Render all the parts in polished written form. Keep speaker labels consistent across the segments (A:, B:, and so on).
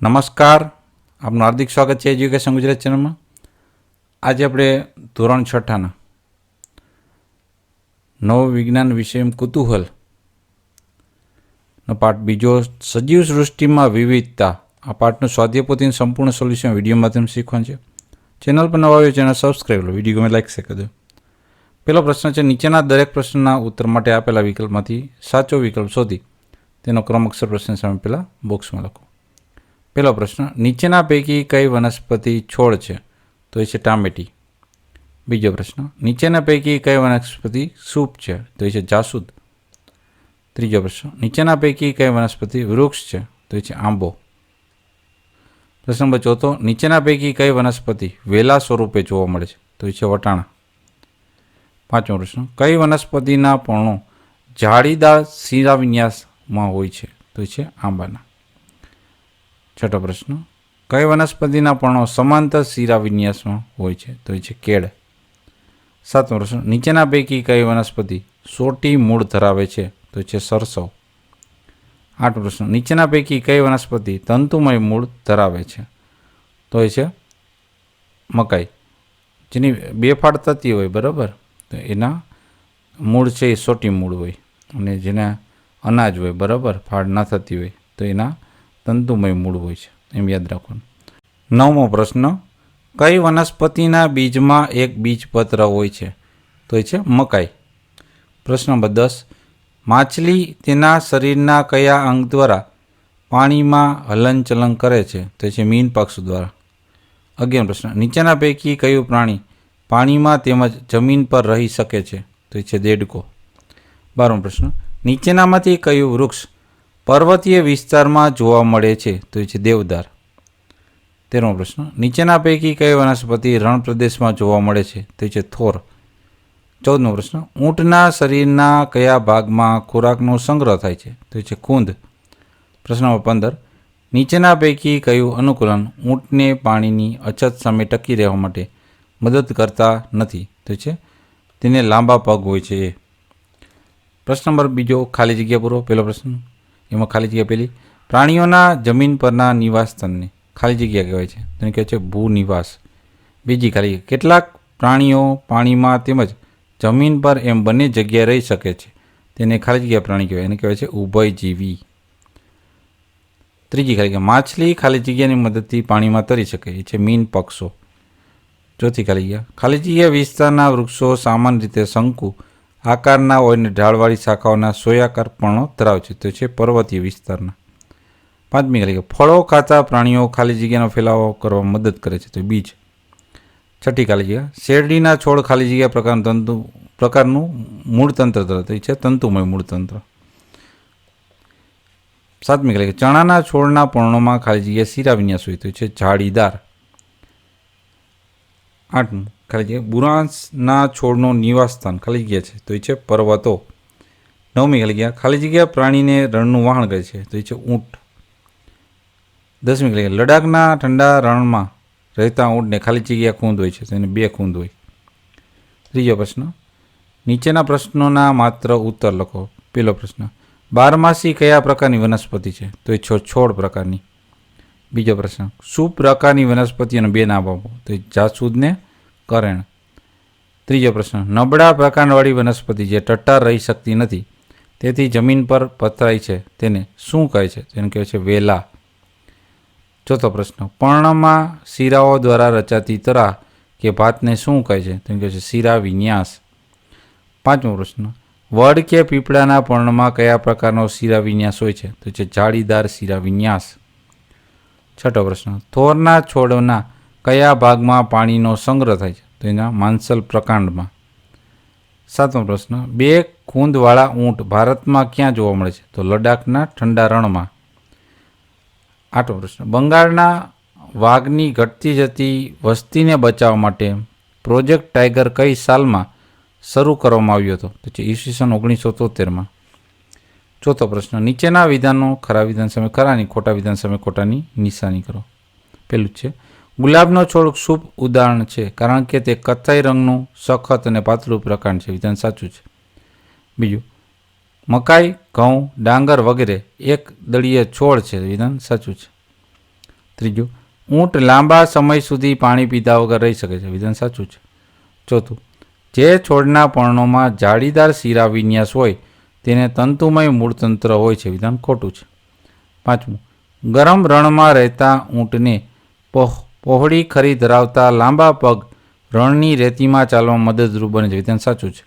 A: નમસ્કાર, આપનું હાર્દિક સ્વાગત છે એજ્યુકેશન ગુજરાત ચેનલમાં. આજે આપણે ધોરણ 6ના નવ વિજ્ઞાન વિષય કુતૂહલ નો પાઠ બીજો, સજીવ સૃષ્ટિમાં વિવિધતા. આ પાઠનું સ્વાધ્યાયપોથીનું સંપૂર્ણ સોલ્યુશન વિડીયો માધ્યમ શીખવાનું છે. ચેનલ પર નવા આવ્યો ચેનલ સબસ્ક્રાઈબ લો, વિડીયો ગમે લાઈક કરી દો. પહેલો પ્રશ્ન છે, નીચેના દરેક પ્રશ્નના ઉત્તર માટે આપેલા વિકલ્પમાંથી સાચો વિકલ્પ શોધી તેનો ક્રમ અક્ષર પ્રશ્ન સામે પહેલાં બોક્સમાં લખો. પહેલો પ્રશ્ન, નીચેના પૈકી કઈ વનસ્પતિ છોડ છે? તો એ છે ટામેટી. બીજો પ્રશ્ન, નીચેના પૈકી કઈ વનસ્પતિ સૂપ છે? તો એ છે જાસૂદ. ત્રીજો પ્રશ્ન, નીચેના પૈકી કઈ વનસ્પતિ વૃક્ષ છે? તો એ છે આંબો. પ્રશ્ન નંબર ચોથો, નીચેના પૈકી કઈ વનસ્પતિ વેલા સ્વરૂપે જોવા મળે છે? તો એ છે વટાણા. પાંચમો પ્રશ્ન, કઈ વનસ્પતિના પર્ણો જાળીદાર શિરાવિન્યાસમાં હોય છે? તો એ છે આંબાના. છઠ્ઠો પ્રશ્ન, કઈ વનસ્પતિના પર્ણો સમાંતર શિરા વિન્યાસમાં હોય છે? તો એ છે કેળ. સાતમો પ્રશ્ન, નીચેના પૈકી કઈ વનસ્પતિ સોટી મૂળ ધરાવે છે? તો છે સરસવ. આઠમો પ્રશ્ન, નીચેના પૈકી કઈ વનસ્પતિ તંતુમય મૂળ ધરાવે છે? તો એ છે મકાઈ, જેની બે ફાડ થતી હોય, બરાબર, તો એના મૂળ છે એ સોટી મૂળ હોય, અને જેના અનાજ હોય, બરાબર, ફાડ ના થતી હોય, તો એના તંતુમય મૂળ હોય છે, એમ યાદ રાખવાનું. નવમો પ્રશ્ન, કઈ વનસ્પતિના બીજમાં એક બીજપત્ર હોય છે? તો એ છે મકાઈ. પ્રશ્ન નંબર 10, માછલી તેના શરીરના કયા અંગ દ્વારા પાણીમાં હલનચલન કરે છે? તો એ છે મીન પક્ષ દ્વારા. 11મો પ્રશ્ન, નીચેના પૈકી કયું પ્રાણી પાણીમાં તેમજ જમીન પર રહી શકે છે? તો એ છે દેડકો. 12મો પ્રશ્ન, નીચેનામાંથી કયું વૃક્ષ પર્વતીય વિસ્તારમાં જોવા મળે છે? તો એ છે દેવદાર. 13મો પ્રશ્ન, નીચેના પૈકી કઈ વનસ્પતિ રણ પ્રદેશમાં જોવા મળે છે? તો એ છે થોર. 14મો પ્રશ્ન, ઊંટના શરીરના કયા ભાગમાં ખોરાકનો સંગ્રહ થાય છે? તો એ છે કુંદ. પ્રશ્ન નંબર 15, નીચેના પૈકી કયું અનુકૂલન ઊંટને પાણીની અછત સામે ટકી રહેવા માટે મદદ કરતા નથી? તો છે તેને લાંબા પગ હોય છે એ. પ્રશ્ન નંબર બીજો, ખાલી જગ્યા પૂરો. પહેલો પ્રશ્ન, એમાં ખાલી જગ્યા પહેલી, પ્રાણીઓના જમીન પરના નિવાસ સ્થાનને ખાલી જગ્યા કહેવાય છે, તેને કહેવાય છે ભૂનિવાસ. બીજી ખાલી જગ્યા, કેટલાક પ્રાણીઓ પાણીમાં તેમજ જમીન પર એમ બંને જગ્યાએ રહી શકે છે, તેને ખાલી જગ્યા પ્રાણી કહેવાય, એને કહેવાય છે ઉભયજીવી. ત્રીજી ખાલી જગ્યા, માછલી ખાલી જગ્યાની મદદથી પાણીમાં તરી શકે, એ છે મીન પક્ષો. ચોથી ખાલી જગ્યા, ખાલી જગ્યા વિસ્તારના વૃક્ષો સામાન્ય રીતે શંકુ આકારના હોય અને ઢાળવાળી શાખાઓના સોયાકાર પર્ણો ધરાવે છે, તો છે પર્વતીય વિસ્તારના. પાંચમી ખાલી જગ્યા, ફળો ખાતા પ્રાણીઓ ખાલી જગ્યાનો ફેલાવો કરવામાં મદદ કરે છે, તો બીજ. છઠ્ઠી ખાલી જગ્યા, શેરડીના છોડ ખાલી જગ્યા પ્રકારનું મૂળતંત્ર ધરાવતો છે, તંતુમય મૂળતંત્ર. સાતમી ખાલી જગ્યા, ચણાના છોડના પર્ણોમાં ખાલી જગ્યા શિરાવિન્યાસ હોય, તો છે જાળીદાર. આઠમું ખાલી જગ્યા, બુરાંસના છોડનો નિવાસ સ્થાન ખાલી જગ્યા છે, તો એ છે પર્વતો. નવમી ખાલી જગ્યા પ્રાણીને રણનું વહાણ કરે છે, તો એ છે ઊંટ. 10મી ખાલી જગ્યા, લડાખના ઠંડા રણમાં રહેતા ઊંટને ખાલી જગ્યા ખૂંદ હોય છે, તો એને 2 ખૂંદ હોય. ત્રીજો પ્રશ્ન, નીચેના પ્રશ્નોના માત્ર ઉત્તર લખો. પહેલો પ્રશ્ન, બારમાસી કયા પ્રકારની વનસ્પતિ છે? તો એ છોડ પ્રકારની. બીજો પ્રશ્ન, શું પ્રકારની વનસ્પતિઓને 2 નામ આપો? તો એ જાસૂદ ને કરેણ. ત્રીજો પ્રશ્ન, નબળા પ્રકારવાળી વનસ્પતિ જે ટટ્ટાર રહી શકતી નથી તેથી જમીન પર પથરાય છે, તેને શું કહે છે? તેને કહે છે વેલા. ચોથો પ્રશ્ન, પર્ણમાં શિરાઓ દ્વારા રચાતી તરા કે ભાતને શું કહે છે? તેને કહે છે શિરા વિન્યાસ. પાંચમો પ્રશ્ન, વડ કે પીપળાના પર્ણમાં કયા પ્રકારનો શિરા વિન્યાસ હોય છે? તો છે જાળીદાર શિરા વિન્યાસ. છઠ્ઠો પ્રશ્ન, થોરના છોડના કયા ભાગમાં પાણીનો સંગ્રહ થાય છે? તો એના માંસલ પ્રકાંડમાં. સાતમો પ્રશ્ન, 2 ખૂંદવાળા ઊંટ ભારતમાં ક્યાં જોવા મળે છે? તો લડાખના ઠંડા રણમાં. આઠમો પ્રશ્ન, બંગાળના વાઘની ઘટતી જતી વસ્તીને બચાવવા માટે પ્રોજેક્ટ ટાઈગર કઈ સાલમાં શરૂ કરવામાં આવ્યો હતો? તો છે ઈસવીસન 1973માં. ચોથો પ્રશ્ન, નીચેના વિધાનો ખરા વિધાન સામે ખરાની, ખોટા વિધાન સામે ખોટાની નિશાની કરો. પહેલું છે, ગુલાબનો છોડ શુભ ઉદાહરણ છે કારણ કે તે કથ્થાઈ રંગનું સખત અને પાતળું પ્રકાંડ છે, વિધાન સાચું છે. બીજું, મકાઈ, ઘઉં, ડાંગર વગેરે એક દળીય છોડ છે, વિધાન સાચું છે. ત્રીજું, ઊંટ લાંબા સમય સુધી પાણી પીધા વગર રહી શકે છે. વિધાન સાચું છે. ચોથું, જે છોડના પર્ણોમાં જાળીદાર શિરા વિન્યાસ હોય તેને તંતુમય મૂળતંત્ર હોય છે. વિધાન ખોટું છે. પાંચમું, ગરમ રણમાં રહેતા ઊંટને પહોળી ખરી ધરાવતા લાંબા પગ રણની રેતીમાં ચાલવામાં મદદરૂપ બને છે. વિધાન સાચું છે.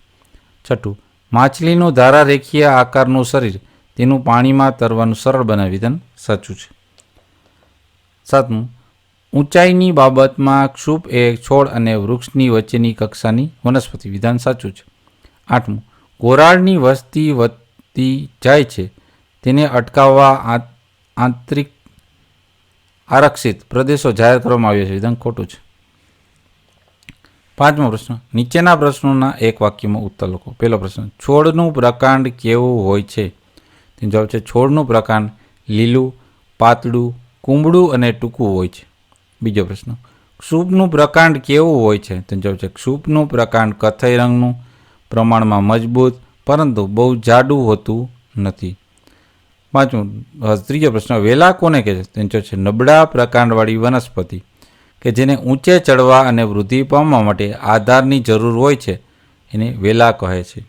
A: છઠ્ઠું, માછલીનું ધારા રેખીય આકારનું શરીર તેનું પાણીમાં તરવાનું સરળ બનાવે. વિધાન સાચું છે. સાતમું, ઊંચાઈની બાબતમાં ક્ષુપ એ છોડ અને વૃક્ષની વચ્ચેની કક્ષાની વનસ્પતિ. વિધાન સાચું છે. આઠમું, ઘોરાડની વસ્તી વધતી જાય છે તેને અટકાવવા આંતરિક આરક્ષિત પ્રદેશો જાહેર કરવામાં આવ્યા છે. વિધાન ખોટું છે. પાંચમો પ્રશ્ન, નીચેના પ્રશ્નોના એક વાક્યમાં ઉત્તર લખો. પહેલો પ્રશ્ન, છોડનું પ્રકાંડ કેવું હોય છે? તેનો જવાબ છે છોડનું પ્રકાંડ લીલું, પાતળું, કુંબળું અને ટૂંકું હોય છે. બીજો પ્રશ્ન, ક્ષુપનું પ્રકાંડ કેવું હોય છે? તેનો જવાબ છે ક્ષુપનું પ્રકાંડ કથ્થઈ રંગનું, પ્રમાણમાં મજબૂત પરંતુ બહુ જાડું હોતું નથી. ત્રીજો પ્રશ્ન, વેલા કોને કહે છે? તેનો જવાબ છે નબળા પ્રકાંડવાળી વનસ્પતિ કે જેને ઊંચે ચડવા અને વૃદ્ધિ પામવા માટે આધારની જરૂર હોય છે એને વેલા કહે છે.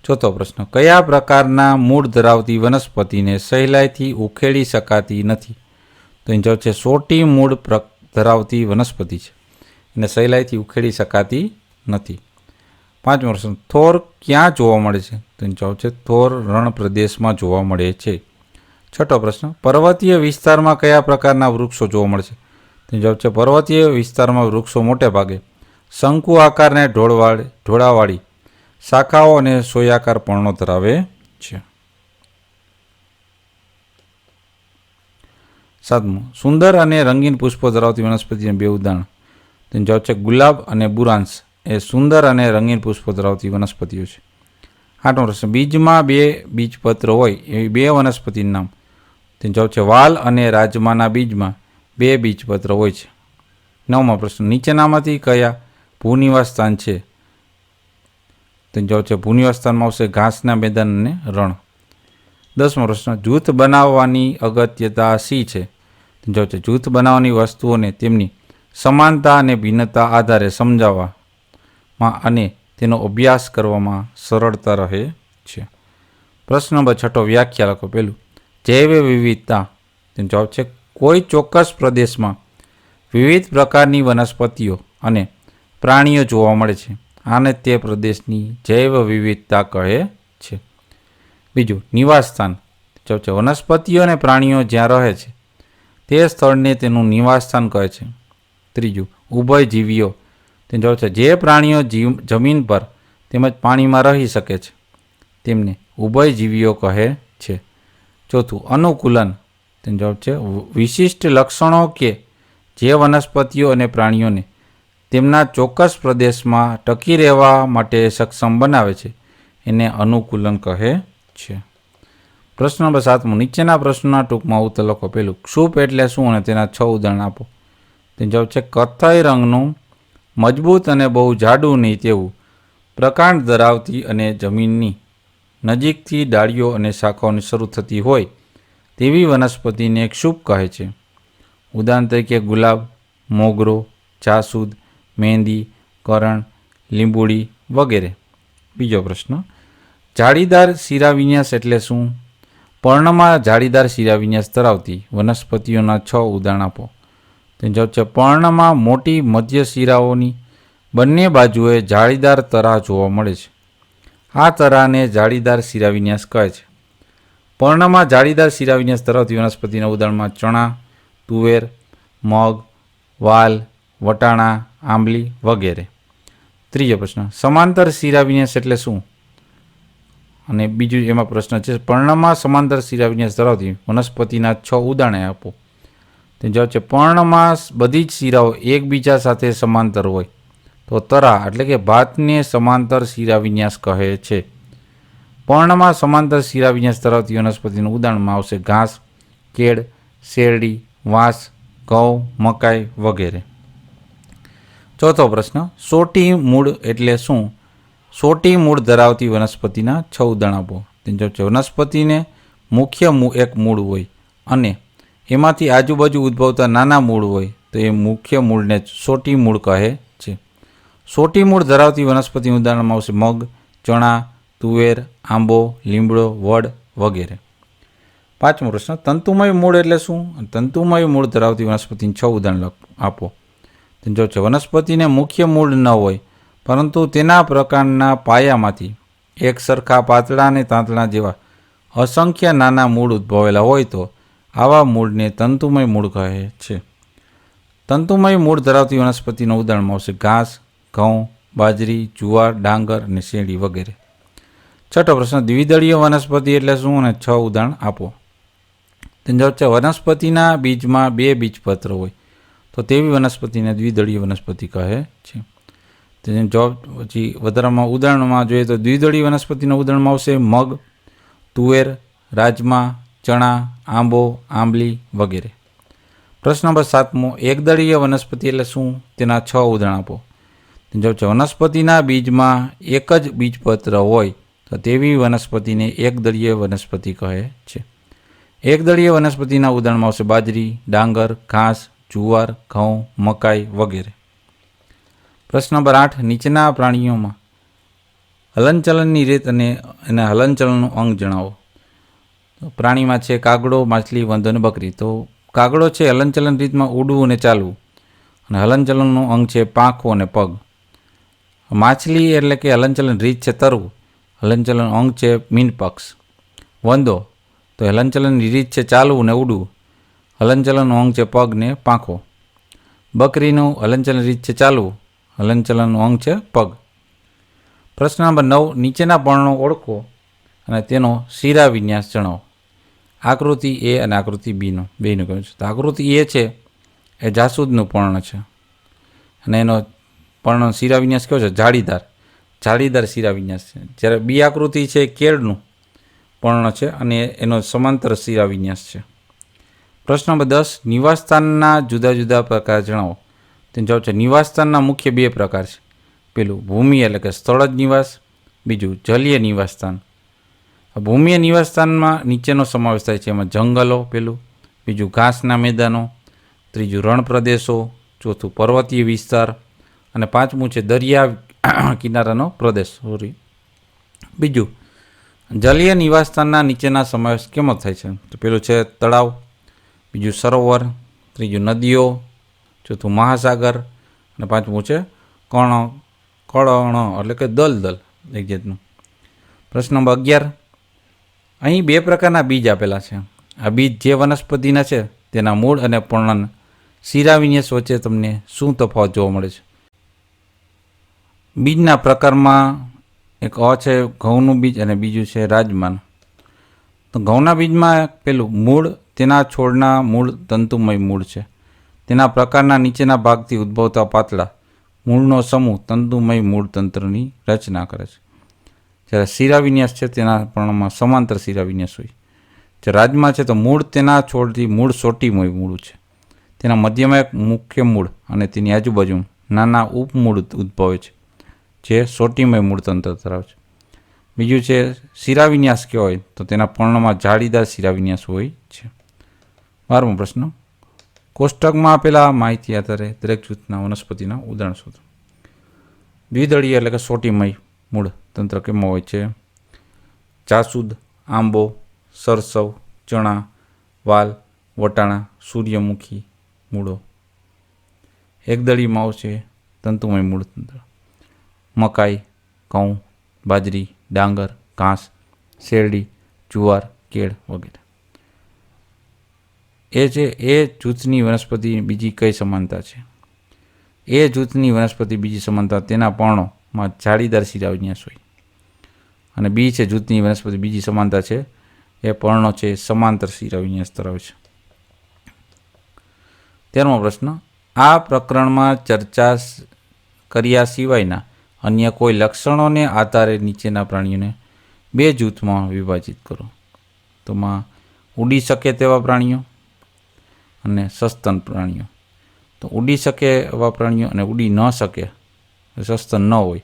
A: ચોથો પ્રશ્ન, કયા પ્રકારના મૂળ ધરાવતી વનસ્પતિને સહેલાઈથી ઉખેડી શકાતી નથી? તો એનો જવાબ છે સોટી મૂળ ધરાવતી વનસ્પતિ છે, એને સહેલાઈથી ઉખેડી શકાતી નથી. પાંચમો પ્રશ્ન, થોર ક્યાં જોવા મળે છે? તો એનો જવાબ છે થોર રણ પ્રદેશમાં જોવા મળે છે. છઠ્ઠો પ્રશ્ન, પર્વતીય વિસ્તારમાં કયા પ્રકારના વૃક્ષો જોવા મળે છે? તેનો જવાબ છે પર્વતીય વિસ્તારમાં વૃક્ષો મોટે ભાગે શંકુ આકારને ઢોળાવાળી શાખાઓ અને સોયાકાર પર્ણો ધરાવે છે. સાતમું, સુંદર અને રંગીન પુષ્પો ધરાવતી વનસ્પતિના બે ઉદાહરણ. તેનો જવાબ છે ગુલાબ અને બુરાન્સ એ સુંદર અને રંગીન પુષ્પો ધરાવતી વનસ્પતિઓ છે. આઠમો પ્રશ્ન, બીજમાં બે બીજપત્ર હોય એવી બે વનસ્પતિનું નામ. તેનો જવાબ છે વાલ અને રાજમાના બીજમાં બે બીજપત્ર હોય છે. નવમો પ્રશ્ન, નીચેનામાંથી કયા ભૂનિવાસ સ્થાન છે? તેનો જવાબ છે ભૂનિવાસ સ્થાનમાં આવશે ઘાસના મેદાન અને રણ. દસમો પ્રશ્ન, જૂથ બનાવવાની અગત્યતા શી છે? તેનો જવાબ છે જૂથ બનાવવાની વસ્તુઓને તેમની સમાનતા અને ભિન્નતા આધારે સમજાવવામાં અને તેનો અભ્યાસ કરવામાં સરળતા રહે છે. પ્રશ્ન નંબર 6, વ્યાખ્યા લખો. પહેલું, જૈવ વિવિધતા. તેનો જવાબ છે કોઈ ચોક્કસ પ્રદેશમાં વિવિધ પ્રકારની વનસ્પતિઓ અને પ્રાણીઓ જોવા મળે છે. આને તે પ્રદેશની જૈવ વિવિધતા કહે છે. બીજું, નિવાસ સ્થાન. જવાબ છે વનસ્પતિઓ અને પ્રાણીઓ જ્યાં રહે છે તે સ્થળને તેનું નિવાસ સ્થાન કહે છે. ત્રીજું, ઉભયજીવીઓ. તેનો જવાબ છે જે પ્રાણીઓ જમીન પર તેમજ પાણીમાં રહી શકે છે તેમને ઉભયજીવીઓ કહે છે. ચોથું, અનુકૂલન. તેનો જવાબ છે વિશિષ્ટ લક્ષણો કે જે વનસ્પતિઓ અને પ્રાણીઓને તેમના ચોક્કસ પ્રદેશમાં ટકી રહેવા માટે સક્ષમ બનાવે છે એને અનુકૂલન કહે છે. પ્રશ્ન નંબર 7, નીચેના પ્રશ્નોના ટૂંકમાં ઉત્તર લખો. પહેલું, ક્ષુપ એટલે શું અને તેના 6 ઉદાહરણ આપો. તેનો જવાબ છે કથ્થઈ રંગનું, મજબૂત અને બહુ જાડું નહીં તેવું પ્રકાંડ ધરાવતી અને જમીનની નજીકથી ડાળીઓ અને શાખાઓની શરૂ થતી હોય તેવી વનસ્પતિને ક્ષુપ કહે છે. ઉદાહરણ તરીકે ગુલાબ, મોગરો, જાસૂદ, મહેંદી, કરણ, લીંબુડી વગેરે. બીજો પ્રશ્ન, જાળીદાર શિરાવિન્યાસ એટલે શું? પર્ણમાં જાળીદાર શિરાવિન્યાસ ધરાવતી વનસ્પતિઓના 6 ઉદાહરણ આપો. તેનો જવાબ છે પર્ણમાં મોટી મધ્ય શિરાઓની બંને બાજુએ જાળીદાર તરા જોવા મળે છે. આ તરાને જાળીદાર શિરાવિન્યાસ કહે છે. પર્ણમાં જાળીદાર શિરાવિન્યાસ ધરાવતી વનસ્પતિના ઉદાહરણમાં ચણા, તુવેર, મગ, વાલ, વટાણા, આંબલી વગેરે. ત્રીજો પ્રશ્ન, સમાંતર શિરાવિન્યાસ એટલે શું? અને બીજું એમાં પ્રશ્ન છે પર્ણમાં સમાંતર શિરાવિન્યાસ ધરાવતી વનસ્પતિના 6 ઉદાહરણ આપો. તેનો જવાબ છે પર્ણમાં બધી જ શિરાઓ એકબીજા સાથે સમાંતર હોય તો તરા એટલે કે ભાતને સમાંતર શિરાવિન્યાસ કહે છે. પર્ણમાં સમાંતર શિરાવિન્યાસ ધરાવતી વનસ્પતિનું ઉદાહરણમાં આવશે ઘાસ, કેળ, શેરડી, વાંસ, ઘઉં, મકાઈ વગેરે. ચોથો પ્રશ્ન, સોટી મૂળ એટલે શું? સોટી મૂળ ધરાવતી વનસ્પતિના 6 ઉદાહરણ આપો. તેનો જવાબ છે વનસ્પતિને મુખ્ય એક મૂળ હોય અને એમાંથી આજુબાજુ ઉદ્ભવતા નાના મૂળ હોય તો એ મુખ્ય મૂળને સોટી મૂળ કહે છે. સોટી મૂળ ધરાવતી વનસ્પતિ ઉદાહરણમાં આવશે મગ, ચણા, તુવેર, આંબો, લીમડો, વડ વગેરે. 5મો પ્રશ્ન, તંતુમય મૂળ એટલે શું? તંતુમય મૂળ ધરાવતી વનસ્પતિને 6 ઉદાહરણ આપો. જો છે વનસ્પતિને મુખ્ય મૂળ ન હોય પરંતુ તેના પ્રકારના પાયામાંથી એક સરખા પાતળા અને તાંતણા જેવા અસંખ્ય નાના મૂળ ઉદ્ભવેલા હોય તો આવા મૂળને તંતુમય મૂળ કહે છે. તંતુમય મૂળ ધરાવતી વનસ્પતિનો ઉદાહરણમાં આવશે ઘાસ, ઘઉં, બાજરી, જુવાર, ડાંગર અને શેરડી વગેરે. 6થો પ્રશ્ન, દ્વિદળીય વનસ્પતિ એટલે શું અને 6 ઉદાહરણ આપો. જવાબ છે વનસ્પતિના બીજમાં 2 બીજપત્ર હોય તો તેવી વનસ્પતિને દ્વિદળીય વનસ્પતિ કહે છે. તેનો જવાબ પછી વધારામાં ઉદાહરણમાં જોઈએ તો દ્વિદળીય વનસ્પતિના ઉદાહરણમાં આવશે મગ, તુવેર, રાજમા, ચણા, આંબો, આંબલી વગેરે. પ્રશ્ન નંબર 7મો, એકદળીય વનસ્પતિ એટલે શું? તેના 6 ઉદાહરણ આપો. જવાબ છે વનસ્પતિના બીજમાં એક જ બીજપત્ર હોય તો તેવી વનસ્પતિને એકદળીય વનસ્પતિ કહે છે. એકદળીય વનસ્પતિના ઉદાહરણમાં આવશે બાજરી, ડાંગર, ઘાસ, જુવાર, ઘઉં, મકાઈ વગેરે. પ્રશ્ન નંબર 8, નીચેના પ્રાણીઓમાં હલનચલનની રીત અને એના હલનચલનનું અંગ જણાવો. પ્રાણીમાં છે કાગડો, માછલી, વંદો અને બકરી. તો કાગડો છે હલનચલન રીતમાં ઉડવું અને ચાલવું, અને હલનચલનનું અંગ છે પાંખો અને પગ. માછલી એટલે કે હલનચલન રીત છે તરવું, હલનચલન અંગ છે મીનપક્ષ. વંદો તો હલનચલનની રીત છે ચાલવું ને ઉડવું, હલનચલનનું અંગ છે પગ ને પાંખો. બકરીનું હલનચલન રીત છે ચાલવું, હલનચલનનું અંગ છે પગ. પ્રશ્ન નંબર 9, નીચેના પર્ણો ઓળખો અને તેનો શિરા વિન્યાસ જણાવો. આકૃતિ એ અને આકૃતિ બીનો બેનું કહ્યું છે. તો આકૃતિ એ છે એ જાસૂદનું પર્ણ છે અને એનો પર્ણ શિરા વિન્યાસ કયો છે? જાળીદાર શિરા વિન્યાસ છે. જ્યારે બી આકૃતિ છે એ કેળનું પર્ણ છે અને એનો સમાંતર શિરા વિન્યાસ છે. પ્રશ્ન નંબર 10, નિવાસસ્થાનના જુદા જુદા પ્રકાર જણાવો. તેનો જવાબ છે નિવાસસ્થાનના મુખ્ય 2 પ્રકાર છે. પેલું ભૂમિ એટલે કે સ્થળ જ નિવાસ, બીજું જલીય નિવાસસ્થાન. ભૂમિય નિવાસસ્થાનમાં નીચેનો સમાવેશ થાય છે. એમાં જંગલો પેલું, બીજું ઘાસના મેદાનો, ત્રીજું રણ પ્રદેશો, ચોથું પર્વતીય વિસ્તાર અને 5મું છે દરિયા કિનારાનો પ્રદેશ. બીજું જલીય નિવાસસ્થાનના નીચેના સમાવેશ કેમ થાય છે? તો પેલું છે તળાવ, બીજું સરોવર, ત્રીજું નદીઓ, ચોથું મહાસાગર અને 5મું છે કળણ એટલે કે દલદલ એક જાતનું. પ્રશ્ન નંબર 11, અહીં 2 પ્રકારના બીજ આપેલા છે. આ બીજ જે વનસ્પતિના છે તેના મૂળ અને પર્ણ શિરા વિન્યાસ વચ્ચે તમને શું તફાવત જોવા મળે છે? બીજના પ્રકારમાં એક છે ઘઉંનું બીજ અને બીજું છે રાજમાનું. તો ઘઉંના બીજમાં પેલું મૂળ, તેના છોડના મૂળ તંતુમય મૂળ છે. તેના પ્રકારના નીચેના ભાગથી ઉદ્ભવતા પાતળા મૂળનો સમૂહ તંતુમય મૂળ તંત્રની રચના કરે છે. જ્યારે શિરા વિન્યાસ છે તેના પર્ણમાં સમાંતર શિરા વિન્યાસ હોય. જે રાજમાં છે તો મૂળ તેના છોડથી મૂળ સોટીમય મૂળ છે. તેના મધ્યમાં એક મુખ્ય મૂળ અને તેની આજુબાજુ નાના ઉપમૂળ ઉદ્ભવે છે જે સોટીમય મૂળ તંત્ર ધરાવે છે. બીજું છે શિરા વિન્યાસ કેવો હોય તો તેના પર્ણમાં જાળીદાર શિરા વિન્યાસ હોય છે. 12મો પ્રશ્ન, કોષ્ટકમાં આપેલા માહિતી આધારે દરેક જૂથના વનસ્પતિના ઉદાહરણ શોધો. દ્વિદળીય એટલે કે સોટીમય મૂળ તંત્ર કેમાં હોય છે? જાસૂદ, આંબો, સરસવ, ચણા, વાલ, વટાણા, સૂર્યમુખી મૂળો. એકદળીયમાં આવશે તંતુમય મૂળ તંત્ર મકાઈ, ઘઉં, બાજરી, ડાંગર, ઘાસ, શેરડી, જુવાર, કેળ વગેરે. એ છે એ જૂથની વનસ્પતિ બીજી કઈ સમાનતા છે? એ જૂથની વનસ્પતિ બીજી સમાનતા તેના પર્ણોમાં જાળીદાર શિરા વિન્યાસ હોય. અને બી છે જૂથની વનસ્પતિ બીજી સમાનતા છે એ પર્ણો છે સમાંતર શિરા વિન્યાસ ધરાવે છે. 13મો પ્રશ્ન, આ પ્રકરણમાં ચર્ચા કર્યા સિવાયના અન્ય કોઈ લક્ષણોને આધારે નીચેના પ્રાણીઓને 2 જૂથમાં વિભાજિત કરો. તો ઉડી શકે તેવા પ્રાણીઓ અને સસ્તન પ્રાણીઓ. તો ઉડી શકે એવા પ્રાણીઓ અને ઉડી ન શકે, સસ્તન ન હોય.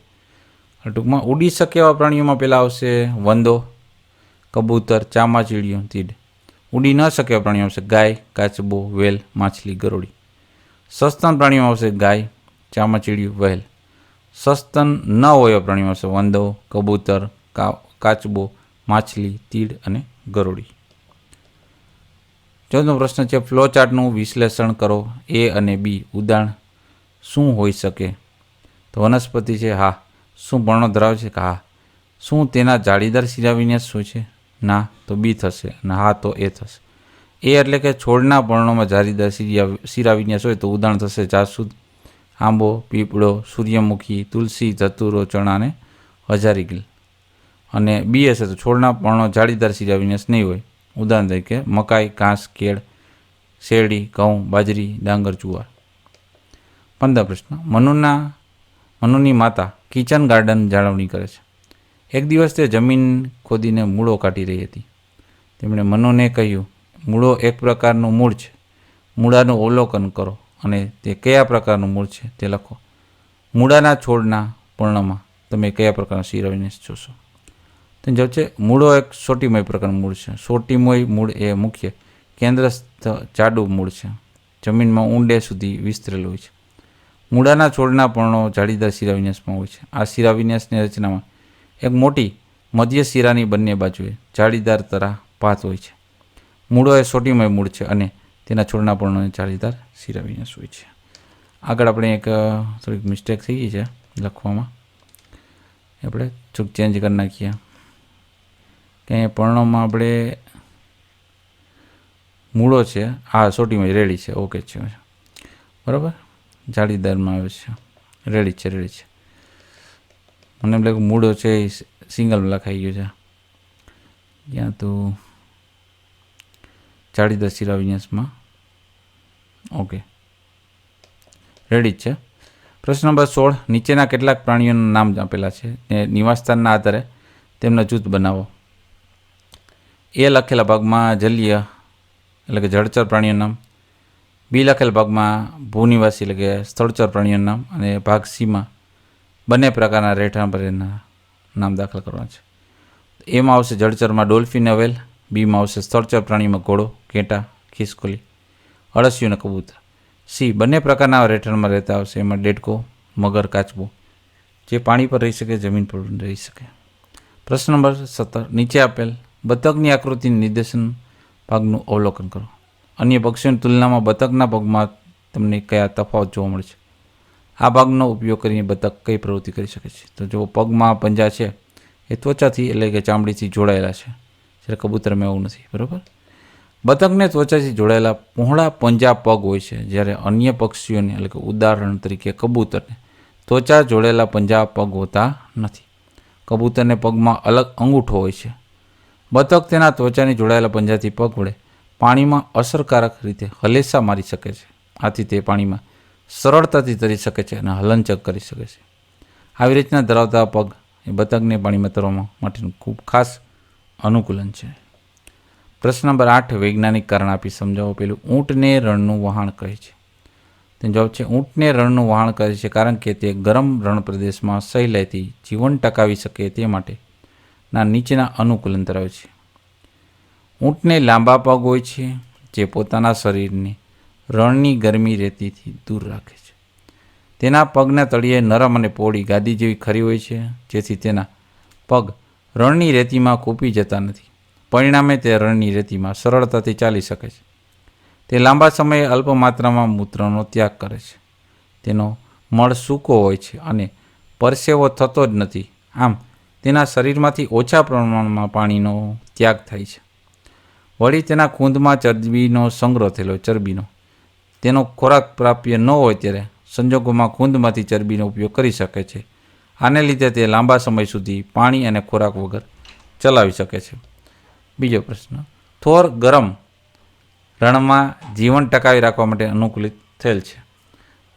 A: ટૂંકમાં ઉડી શકે એવા પ્રાણીઓમાં પહેલાં આવશે વંદો, કબૂતર, ચામાચીડિયું, તીડ. ઉડી ન શકે એવા પ્રાણીઓ આવશે ગાય, કાચબો, વેલ, માછલી, ગરોળી. સસ્તન પ્રાણીઓમાં આવશે ગાય, ચામાચીડિયું, વહેલ. સસ્તન ન હોય એવા પ્રાણીઓ આવશે વંદો, કબૂતર, કાચબો, માછલી, તીડ અને ગરોળી. 14નો પ્રશ્ન છે ફ્લો ચાર્ટનું વિશ્લેષણ કરો. એ અને બી ઉદાહરણ શું હોઈ શકે? તો વનસ્પતિ છે, હા. શું પર્ણો ધરાવે છે? હા. શું તેના જાળીદાર શિરાવિન્યાસ શું છે? ના. તો બી થશે અને હા તો એ થશે. એ એટલે કે છોડના પર્ણોમાં જાળીદાર શિરાવિન્યાસ હોય તો ઉદાહરણ થશે જાસૂદ, આંબો, પીપળો, સૂર્યમુખી, તુલસી, ધતુરો, ચણા અને હજારીગીલ. અને બી હશે તો છોડના પર્ણો જાળીદાર શિરાવિન્યાસ નહીં હોય. ઉદાહરણ તરીકે મકાઈ, ઘાસ, કેળ, શેરડી, ઘઉં, બાજરી, ડાંગર, જુવાર. 15 પ્રશ્ન મનુની માતા કિચન ગાર્ડન જાળવણી કરે છે. એક દિવસ તે જમીન ખોદીને મૂળો કાઢી રહી હતી. તેમણે મનુને કહ્યું, મૂળો એક પ્રકારનું મૂળ છે. મૂળાનું અવલોકન કરો અને તે કયા પ્રકારનું મૂળ છે તે લખો. મૂળાના છોડના પર્ણમાં તમે કયા પ્રકારનો શિરાવિન્યાસ જોશો? તો જવાબ છે મૂળો એક સોટીમય પ્રકારનું મૂળ છે. સોટીમય મૂળ એ મુખ્ય કેન્દ્રસ્થ જાડું મૂળ છે. જમીનમાં ઊંડે સુધી વિસ્તરેલું હોય છે. મૂળાના છોડના પર્ણો જાળીદાર શિરાવિન્યાસમાં હોય છે. આ શિરાવિન્યાસની રચનામાં એક મોટી મધ્ય શિરાની બંને બાજુએ જાળીદાર તરા ભાત હોય છે. મૂળો એ સોટીમય મૂળ છે અને તેના છોડના પર્ણોને જાળીદાર શિરાવિન્યાસ હોય છે. આગળ આપણે એક થોડીક મિસ્ટેક થઈ ગઈ છે લખવામાં, આપણે ચૂક ચેન્જ કરી નાખીએ કે અહીંયા પર્ણોમાં આપણે મૂળો છે, હા સોટીમય રેડી છે, ઓકે છે બરાબર, જાળીદારમાં આવે છે, રેડી છે. મને એમ લાગે મૂળો છે એ સિંગલ લખાઈ ગયું છે, ત્યાં તો જાળીદાર શિરાવિન્યાસમાં ઓકે રેડી જ છે. પ્રશ્ન નંબર 16 નીચેના કેટલાક પ્રાણીઓના નામ આપેલા છે તે નિવાસસ્થાનના આધારે તેમના જૂથ બનાવો. એ લખેલા ભાગમાં જલીય એટલે કે જળચર પ્રાણીઓનું નામ, બી લખેલા ભાગમાં ભૂનિવાસી એટલે કે સ્થળચર પ્રાણીઓનું નામ અને ભાગ સીમાં બંને પ્રકારના રહેઠાણ પરના નામ દાખલ કરવાના છે. એમાં આવશે જળચરમાં ડોલ્ફિન, વેલ. બીમાં આવશે સ્થળચર પ્રાણીમાં ઘોડો, ઘેટા, ખિસકોલી, અળસિયું અને કબૂતર. સી બંને પ્રકારના રહેઠાણમાં રહેતા આવશે એમાં ડેડકો, મગર, કાચબો, જે પાણી પર રહી શકે, જમીન પર રહી શકે. પ્રશ્ન નંબર 17 નીચે આપેલ બતકની આકૃતિની નિદર્શન ભાગનું અવલોકન કરો. અન્ય પક્ષીઓની તુલનામાં બતકના પગમાં તમને કયા તફાવત જોવા મળે છે? આ ભાગનો ઉપયોગ કરીને બતક કઈ પ્રવૃત્તિ કરી શકે છે? તો જો પગમાં પંજા છે એ ત્વચાથી એટલે કે ચામડીથી જોડાયેલા છે, જ્યારે કબૂતરમાં એવું નથી, બરાબર. બતકને ત્વચાથી જોડાયેલા પહોળા પંજા પગ હોય છે, જ્યારે અન્ય પક્ષીઓને એટલે કે ઉદાહરણ તરીકે કબૂતરને ત્વચા જોડાયેલા પંજા પગ હોતા નથી. કબૂતરને પગમાં અલગ અંગૂઠો હોય છે. બતક તેના ત્વચાની જોડાયેલા પંજાથી પગ વડે પાણીમાં અસરકારક રીતે હલેસા મારી શકે છે. આથી તે પાણીમાં સરળતાથી તરી શકે છે અને હલનચલન કરી શકે છે. આવી રીતના ધરાવતા પગ એ બતકને પાણીમાં તરવા માટેનું ખૂબ ખાસ અનુકૂલન છે. પ્રશ્ન નંબર 8 વૈજ્ઞાનિક કારણ આપી સમજાવો. પેલું ઊંટને રણનું વહાણ કહે છે. તેનો જવાબ છે ઊંટને રણનું વહાણ કહે છે કારણ કે તે ગરમ રણ પ્રદેશમાં સહેલાઈથી જીવન ટકાવી શકે તે માટેના નીચેના અનુકૂલન ધરાવે છે. ઊંટને લાંબા પગ હોય છે જે પોતાના શરીરને રણની ગરમી રેતીથી દૂર રાખે છે. તેના પગના તળિયે નરમ અને પહોળી ગાદી જેવી ખરી હોય છે, જેથી તેના પગ રણની રેતીમાં કૂપી જતા નથી. પરિણામે તે રણની રેતીમાં સરળતાથી ચાલી શકે છે. તે લાંબા સમયે અલ્પ માત્રામાં મૂત્રનો ત્યાગ કરે છે. તેનો મળ સૂકો હોય છે અને પરસેવો થતો જ નથી. આમ તેના શરીરમાંથી ઓછા પ્રમાણમાં પાણીનો ત્યાગ થાય છે. વળી તેના ખૂંદમાં ચરબીનો સંગ્રહ થયેલો ચરબીનો તેનો ખોરાક પ્રાપ્ય ન હોય ત્યારે સંજોગોમાં ખૂંદમાંથી ચરબીનો ઉપયોગ કરી શકે છે. આને લીધે તે લાંબા સમય સુધી પાણી અને ખોરાક વગર ચલાવી શકે છે. બીજો પ્રશ્ન થોર ગરમ રણમાં જીવન ટકાવી રાખવા માટે અનુકૂલિત થયેલ છે.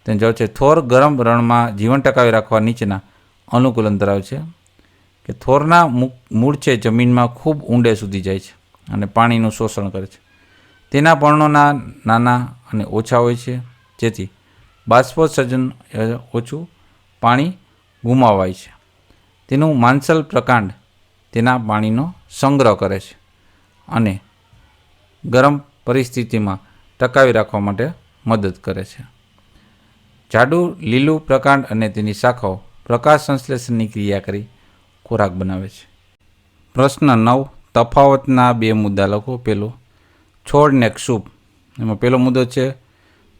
A: તેનો જવાબ છે થોર ગરમ રણમાં જીવન ટકાવી રાખવા નીચેના અનુકૂલન ધરાવે છે કે થોરના મૂળ છે જમીનમાં ખૂબ ઊંડે સુધી જાય છે અને પાણીનું શોષણ કરે છે. તેના પર્ણો નાના અને ઓછા હોય છે, જેથી બાષ્પોત્સર્જન ઓછું પાણી ગુમાવાય છે. તેનું માંસલ પ્રકાંડ તેના પાણીનો સંગ્રહ કરે છે અને ગરમ પરિસ્થિતિમાં ટકાવી રાખવા માટે મદદ કરે છે. જાડું લીલું પ્રકાંડ અને તેની શાખાઓ પ્રકાશ સંશ્લેષણની ક્રિયા કરી ખોરાક બનાવે છે. પ્રશ્ન 9. તફાવતના 2 મુદ્દા લખો. પહેલો, છોડ ને ક્ષુપ. એમાં પહેલો મુદ્દો છે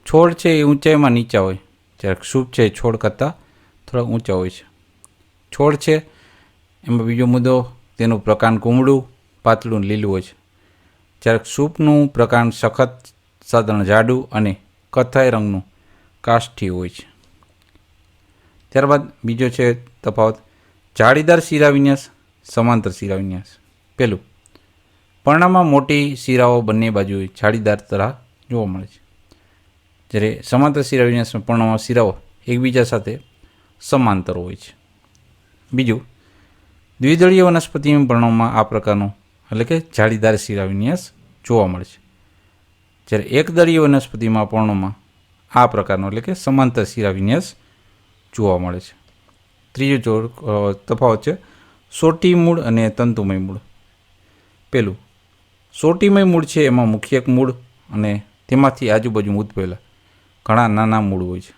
A: છોડ છે એ ઊંચાઈમાં નીચા હોય, જ્યારે ક્ષુપ છે એ છોડ કરતાં થોડા ઊંચા હોય છે. છોડ છે એમાં બીજો મુદ્દો તેનું પ્રકાંડ કુમળું, પાતળું, લીલું હોય છે, જ્યારે ક્ષુપનું પ્રકાંડ સખત, સાધારણ જાડું અને કથ્થાઈ રંગનું કાષ્ઠી હોય છે. ત્યારબાદ બીજો છે તફાવત જાળીદાર શિરાવિન્યાસ, સમાંતર શિરાવિન્યાસ. પહેલું, પર્ણમાં મોટી શિરાઓ બંને બાજુએ જાળીદાર તરહ જોવા મળે છે, જ્યારે સમાંતર શિરાવિન્યાસમાં પર્ણમાં શિરાઓ એકબીજા સાથે સમાંતર હોય છે. બીજું, દ્વિદળીય વનસ્પતિમાં પર્ણોમાં આ પ્રકારનો એટલે કે જાળીદાર શિરાવિન્યાસ જોવા મળે છે, જ્યારે એકદળીય વનસ્પતિમાં પર્ણોમાં આ પ્રકારનો એટલે કે સમાંતર શિરાવિન્યાસ જોવા મળે છે. ત્રીજો તફાવત છે સોટી મૂળ અને તંતુમય મૂળ. પહેલું, સોટીમય મૂળ છે એમાં મુખ્ય એક મૂળ અને તેમાંથી આજુબાજુ ઉદ્ભવેલા ઘણા નાના મૂળ હોય છે,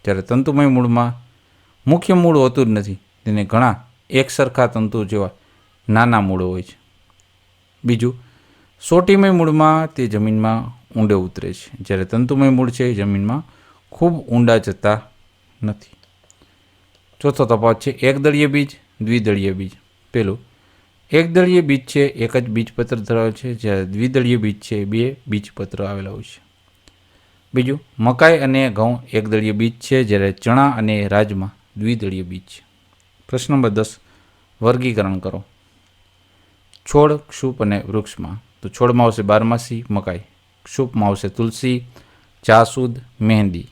A: જ્યારે તંતુમય મૂળમાં મુખ્ય મૂળ હોતું જ નથી, તેને ઘણા એક સરખા તંતુ જેવા નાના મૂળો હોય છે. બીજું, સોટીમય મૂળમાં તે જમીનમાં ઊંડે ઉતરે છે, જ્યારે તંતુમય મૂળ છે એ જમીનમાં ખૂબ ઊંડા જતા નથી. ચોથો તફાવત છે એકદળીય બીજ, દ્વિદળીય બીજ. પહેલું, એકદળીય બીજ છે એક જ બીજપત્ર ધરાવે છે, જ્યારે દ્વિદળીય બીજ છે 2 બીજપત્ર આવેલા હોય છે. બીજું, મકાઈ અને ઘઉં એકદળીય બીજ છે, જ્યારે ચણા અને રાજમા દ્વિદળીય બીજ છે. પ્રશ્ન નંબર 10. વર્ગીકરણ કરો. છોડ, ક્ષુપ અને વૃક્ષમાં. તો છોડમાં આવશે બારમાસી, મકાઈ. ક્ષુપમાં આવશે તુલસી, જાસૂદ, મહેંદી.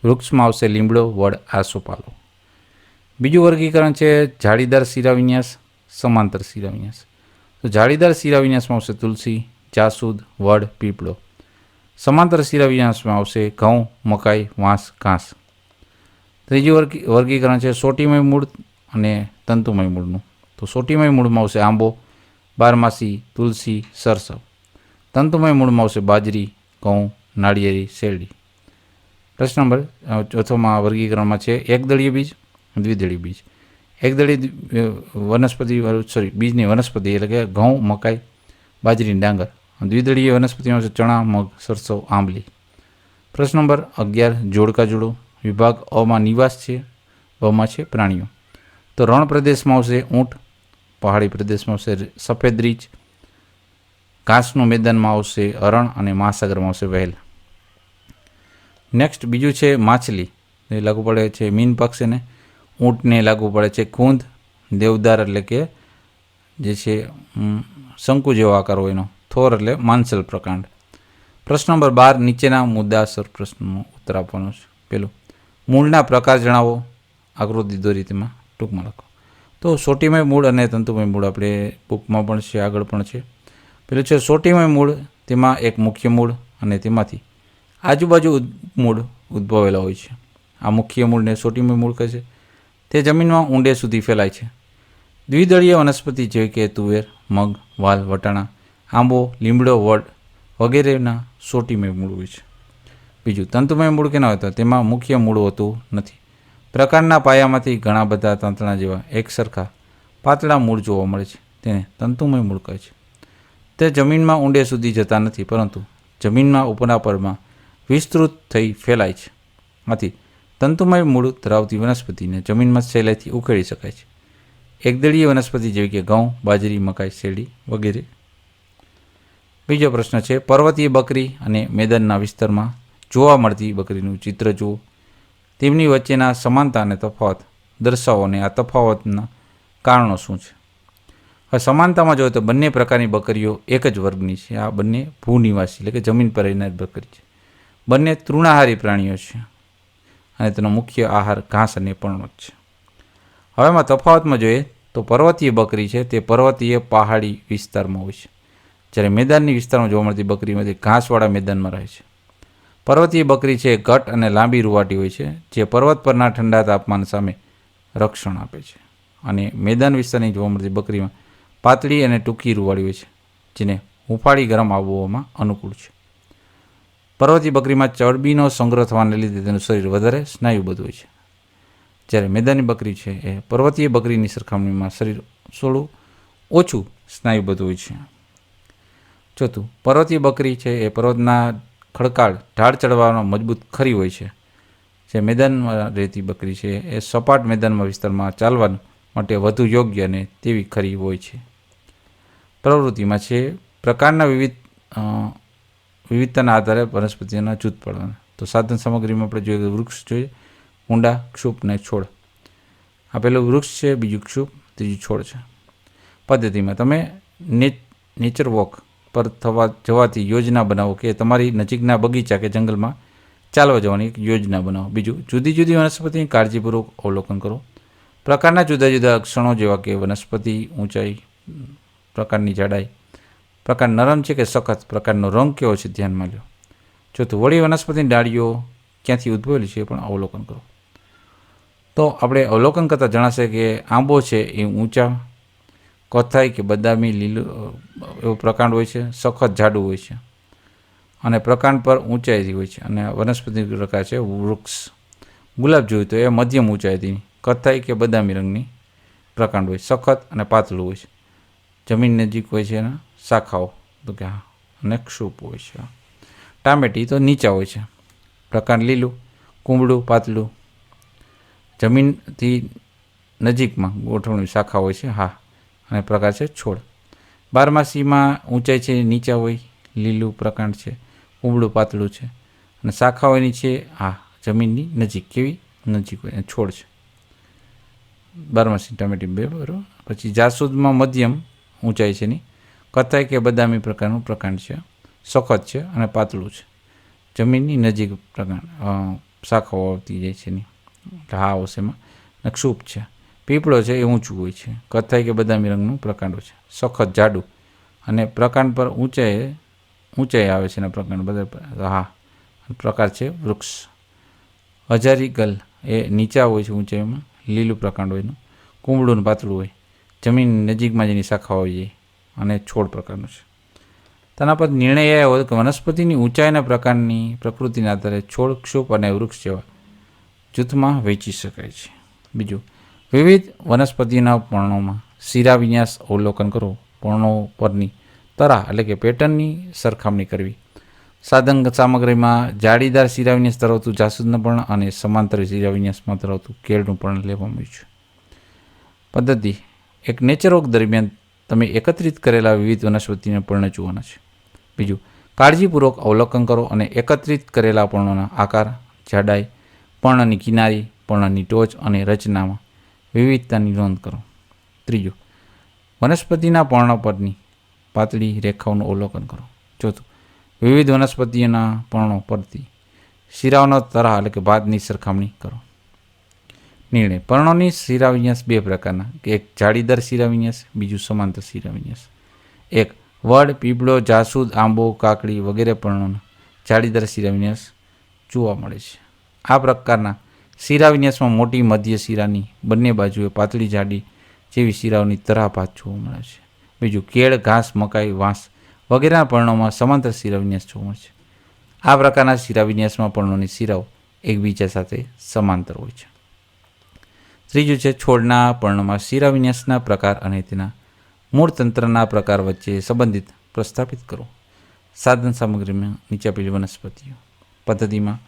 A: વૃક્ષમાં આવશે લીમડો, વડ, આસોપાલો. બીજું વર્ગીકરણ છે જાળીદાર શિરાવિન્યાસ, સમાંતર શિરાવિન્યાસ. તો જાળીદાર શિરાવિન્યાસમાં આવશે તુલસી, જાસૂદ, વડ, પીપળો. સમાંતર શિરાવિન્યાસમાં આવશે ઘઉં, મકાઈ, વાંસ, ઘાસ. ત્રીજું વર્ગીકરણ છે સોટીમય મૂળ અને તંતુમય મૂળનું. તો સોટીમય મૂળમાં આવશે આંબો, બારમાસી, તુલસી, સરસવ. તંતુમય મૂળમાં આવશે બાજરી, ઘઉં, નાળિયેરી, શેરડી. પ્રશ્ન નંબર ચોથોમાં વર્ગીકરણમાં છે એકદળીય બીજ, દ્વિદળીય બીજ. એકદળીય વનસ્પતિ બીજની વનસ્પતિ એટલે કે ઘઉં, મકાઈ, બાજરી, ડાંગર. દ્વિદળીય વનસ્પતિમાં છે ચણા, મગ, સરસવ, આંબલી. પ્રશ્ન નંબર 11. જોડકા જોડો. વિભાગ અમાં નિવાસ છે, બમાં છે પ્રાણીઓ. તો રણ પ્રદેશમાં આવશે ઊંટ, પહાડી પ્રદેશમાં આવશે સફેદ રીંછ, ઘાસનું મેદાનમાં આવશે હરણ અને મહાસાગરમાં આવશે વહેલ. નેક્સ્ટ બીજું છે માછલી, એ લાગુ પડે છે મીન પક્ષીને. ઊંટને લાગુ પડે છે કુંદ, દેવદાર એટલે કે જે છે શંકુ જેવો આકાર હોય એનો, થોર એટલે માંસલ પ્રકાંડ. પ્રશ્ન નંબર 12. નીચેના મુદ્દાસર પ્રશ્નનો ઉત્તર આપવાનો છે. પેલું, મૂળના પ્રકાર જણાવો, આકૃતિ દોરી તેમાં ટૂંકમાં લખો. તો સોટીમય મૂળ અને તંતુમય મૂળ આપણે બુકમાં પણ છે, આગળ પણ છે. પેલું છે સોટીમય મૂળ, તેમાં એક મુખ્ય મૂળ અને તેમાંથી આજુબાજુ મૂળ ઉદ્ભવેલા હોય છે. આ મુખ્ય મૂળને સોટીમય મૂળ કહે છે. તે જમીનમાં ઊંડે સુધી ફેલાય છે. દ્વિદળીય વનસ્પતિ જેવી કે તુવેર, મગ, વાલ, વટાણા, આંબો, લીમડો, વડ વગેરેના સોટીમય મૂળ હોય છે. બીજું, તંતુમય મૂળ કેના હોય તો તેમાં મુખ્ય મૂળ હોતું નથી. પ્રકારના પાયામાંથી ઘણા બધા તંતણા જેવા એક સરખા પાતળા મૂળ જોવા મળે છે, તેને તંતુમય મૂળ કહે છે. તે જમીનમાં ઊંડે સુધી જતા નથી, પરંતુ જમીનમાં ઉપરના પરમાં વિસ્તૃત થઈ ફેલાય છે. આથી તંતુમય મૂળ ધરાવતી વનસ્પતિને જમીનમાં સહેલાઈથી ઉખેડી શકાય છે. એકદળીય વનસ્પતિ જેવી કે ઘઉં, બાજરી, મકાઈ, શેરડી વગેરે. બીજો પ્રશ્ન છે પર્વતીય બકરી અને મેદાનના વિસ્તારમાં જોવા મળતી બકરીનું ચિત્ર જુઓ. તેમની વચ્ચેના સમાનતા અને તફાવત દર્શાવો અને આ તફાવતના કારણો શું છે. હવે સમાનતામાં જોઈએ તો બંને પ્રકારની બકરીઓ એક જ વર્ગની છે. આ બંને ભૂનિવાસી એટલે કે જમીન પર રહેનાર બકરી છે. બંને તૃણાહારી પ્રાણીઓ છે અને તેનો મુખ્ય આહાર ઘાસ અને પર્ણો છે. હવે એમાં તફાવતમાં જોઈએ તો પર્વતીય બકરી છે તે પર્વતીય પહાડી વિસ્તારમાં હોય છે, જ્યારે મેદાનની વિસ્તારમાં જોવા મળતી બકરીમાંથી ઘાસવાળા મેદાનમાં રહે છે. પર્વતીય બકરી છે ઘટ અને લાંબી રૂવાટી હોય છે, જે પર્વત પરના ઠંડા તાપમાન સામે રક્ષણ આપે છે. અને મેદાન વિસ્તારની જોવા મળતી બકરીમાં પાતળી અને ટૂંકી રૂવાડી હોય છે, જેને હુંફાળી ગરમ આબોહવામાં અનુકૂળ છે. પર્વતીય બકરીમાં ચરબીનો સંગ્રહ થવાને લીધે તેનું શરીર વધારે સ્નાયુબદ્ધ હોય છે. જ્યારે મેદાની બકરી છે એ પર્વતીય બકરીની સરખામણીમાં શરીર થોડું ઓછું સ્નાયુબદ્ધ હોય છે. ચોથું, પર્વતીય બકરી છે એ પર્વતના ખડકાળ ઢાળ ચડવામાં મજબૂત ખરી હોય છે. જે મેદાનમાં રહેતી બકરી છે એ સપાટ મેદાનમાં વિસ્તારમાં ચાલવા માટે વધુ યોગ્ય અને તેવી ખરી હોય છે. પ્રવૃત્તિમાં છે પ્રકારના વિવિધતાના આધારે વનસ્પતિઓના જૂથ પાડવાના. તો સાધન સામગ્રીમાં આપણે જોઈએ વૃક્ષ જોઈએ, કુંડા, ક્ષુપ ને છોડ. આ પેલું વૃક્ષ છે, બીજું ક્ષુપ, ત્રીજું છોડ છે. પદ્ધતિમાં તમે નેચર વોક પર જવાથી યોજના બનાવો કે તમારી નજીકના બગીચા કે જંગલમાં ચાલવા જવાની એક યોજના બનાવો. બીજું, જુદી જુદી વનસ્પતિની કાળજીપૂર્વક અવલોકન કરો. પ્રકારના જુદા જુદા લક્ષણો જેવા કે વનસ્પતિ ઊંચાઈ, પ્રકારની જાડાઈ, પ્રકાર નરમ છે કે સખત, પ્રકારનો રંગ કેવો છે ધ્યાનમાં લો. ચોથું, વળી વનસ્પતિની ડાળીઓ ક્યાંથી ઉદ્ભવેલી છે એ પણ અવલોકન કરો. તો આપણે અવલોકન કરતાં જણાશે કે આંબો છે એ ઊંચા, કથ્થાઈ કે બદામી લીલું એવો પ્રકાંડ હોય છે, સખત જાડું હોય છે અને પ્રકાંડ પર ઊંચાઈથી હોય છે. અને વનસ્પતિ પ્રકાર છે વૃક્ષ. ગુલાબ જોયું તો એ મધ્યમ ઊંચાઈથી કથ્થાઈ કે બદામી રંગની પ્રકાંડ હોય, સખત અને પાતળું હોય છે. જમીન નજીક હોય છે એના શાખાઓ તો કે હા, અને ક્ષુપ હોય છે. ટામેટી તો નીચા હોય છે, પ્રકાંડ લીલું, કુંબળું, પાતળું, જમીનથી નજીકમાં ગોઠવણી શાખા હોય છે હા, અને પ્રકાર છે છોડ. બારમાસીમાં ઊંચાઈ છે નીચા હોય, લીલું પ્રકાંડ છે, કુંબળું પાતળું છે અને શાખાઓની છે હા, જમીનની નજીક કેવી નજીક હોય, છોડ છે. બારમાસી ટામેટી બે બરાબર. પછી જાસૂદમાં મધ્યમ ઊંચાઈ છે ની, કથ્થાઈ કે બદામી પ્રકારનું પ્રકાંડ છે, સખત છે અને પાતળું છે, જમીનની નજીક પ્રકાંડ શાખાઓ આવતી જાય છે ની હા આવશે એમાં. ક્ષુપ છે, પીપળો છે એ ઊંચું હોય છે, કથ્થાઈ કે બદામી રંગનું પ્રકાંડ હોય છે, સખત જાડું અને પ્રકાંડ પર ઊંચાઈ આવે છે એના પ્રકાંડ બધા હા, પ્રકાર છે વૃક્ષ. હજારીગલ એ નીચા હોય છે ઊંચાઈમાં, લીલું પ્રકાંડ હોય, કુંબળું પાતળું હોય, જમીન નજીકમાં જેની શાખાઓ હોય જાય અને છોડ પ્રકારનું છે. તેના પર નિર્ણય એ હોય કે વનસ્પતિની ઊંચાઈના પ્રકારની પ્રકૃતિના આધારે છોડ, ક્ષુપ અને વૃક્ષ જેવા જૂથમાં વહેંચી શકાય છે. બીજું, વિવિધ વનસ્પતિના પર્ણોમાં શિરા વિન્યાસ અવલોકન કરો. પર્ણો પરની તરાહ એટલે કે પેટર્નની સરખામણી કરવી. સાધન સામગ્રીમાં જાળીદાર શિરા વિન્યાસ ધરાવતું જાસૂદનું પર્ણ અને સમાંતર શિરા વિન્યાસમાં ધરાવતું કેળનું પર્ણ લેવામાં આવ્યું છે. પદ્ધતિ, એક નેચર વોક દરમિયાન તમે એકત્રિત કરેલા વિવિધ વનસ્પતિના પર્ણ જોવાના છે. બીજું, કાળજીપૂર્વક અવલોકન કરો અને એકત્રિત કરેલા પર્ણોના આકાર, જાડાઈ, પર્ણની કિનારી, પર્ણની ટોચ અને રચનામાં વિવિધતાની નોંધ કરો. ત્રીજું, વનસ્પતિના પર્ણ પરની પાતળી રેખાઓનું અવલોકન કરો. ચોથું, વિવિધ વનસ્પતિઓના પર્ણો પરથી શિરાઓનો તરાહ એટલે કે ભાતની સરખામણી કરો. નિર્ણય, પર્ણોની શિરા વિન્યાસ બે પ્રકારના, એક જાળીદાર શિરા વિન્યાસ, બીજું સમાંતર શિરા વિન્યાસ. એક, વડ, પીપળો, જાસૂદ, આંબો, કાકડી વગેરે પર્ણોના જાળીદાર શિરા વિન્યાસ જોવા મળે છે. આ પ્રકારના શિરા વિન્યાસમાં મોટી મધ્ય શિરાની બંને બાજુએ પાતળી જાડી જેવી શિરાઓની તરાહ ભાત જોવા મળે છે. બીજું, કેળ, ઘાસ, મકાઈ, વાંસ વગેરેના પર્ણોમાં સમાંતર શિરા વિન્યાસ જોવા મળે છે. આ પ્રકારના શિરા વિન્યાસમાં પર્ણોની શિરાઓ એકબીજા સાથે સમાંતર હોય છે. ત્રીજું છે છોડના પર્ણમાં શિરા વિન્યાસના પ્રકાર અને તેના મૂળ તંત્રના પ્રકાર વચ્ચે સંબંધિત પ્રસ્થાપિત કરો. સાધન સામગ્રીમાં નીચે આપેલી વનસ્પતિઓ. પદ્ધતિમાં,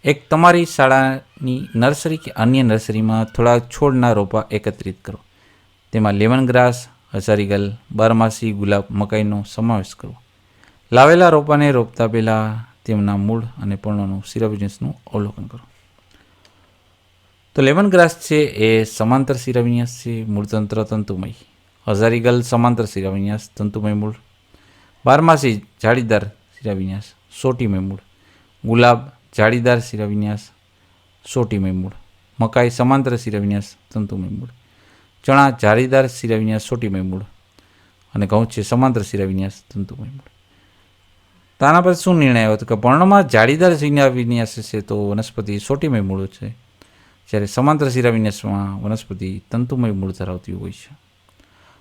A: એક તમારી શાળાની નર્સરી કે અન્ય નર્સરીમાં થોડા છોડના રોપા એકત્રિત કરો. તેમાં લેમન ગ્રાસ, હજારીગલ, બારમાસી, ગુલાબ, મકાઈનો સમાવેશ કરો. લાવેલા રોપાને રોપતા પહેલાં તેમના મૂળ અને પર્ણોનું શિરા વિન્યાસનું અવલોકન કરો. તો લેમન ગ્રાસ છે એ સમાંતર શિરા વિન્યાસ છે, મૂળતંત્ર તંતુમય. હજારીગલ સમાંતર શિરા વિન્યાસ, તંતુમય મૂળ. બારમાસી જાળીદાર શિરા વિન્યાસ, સોટીમય મૂળ. ગુલાબ જાળીદાર શિરા વિન્યાસ, સોટીમય મૂળ. મકાઈ સમાંતર શિરા વિન્યાસ, તંતુમય મૂળ. ચણા જાળીદાર શિરા વિન્યાસ, સોટીમય મૂળ. અને ઘઉં છે સમાંતર શિરા વિન્યાસ, તંતુમય મૂળ. તાના પર શું નિર્ણય આવ્યો હતો કે પર્ણમાં જાળીદાર શિરા વિન્યાસ છે તો વનસ્પતિ સોટીમય મૂળ છે, જ્યારે સમાંતર શિરા વિન્યાસમાં વનસ્પતિ તંતુમય મૂળ ધરાવતી હોય છે.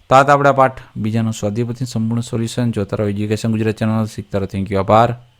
A: તો તો આ તો આપણે પાઠ બીજાનું સ્વાધ્યાય પોથીનું સંપૂર્ણ સોલ્યુશન જોતા રહો. એજ્યુકેશન ગુજરાત ચેનલ શીખતા રહો. Thank you. આભાર.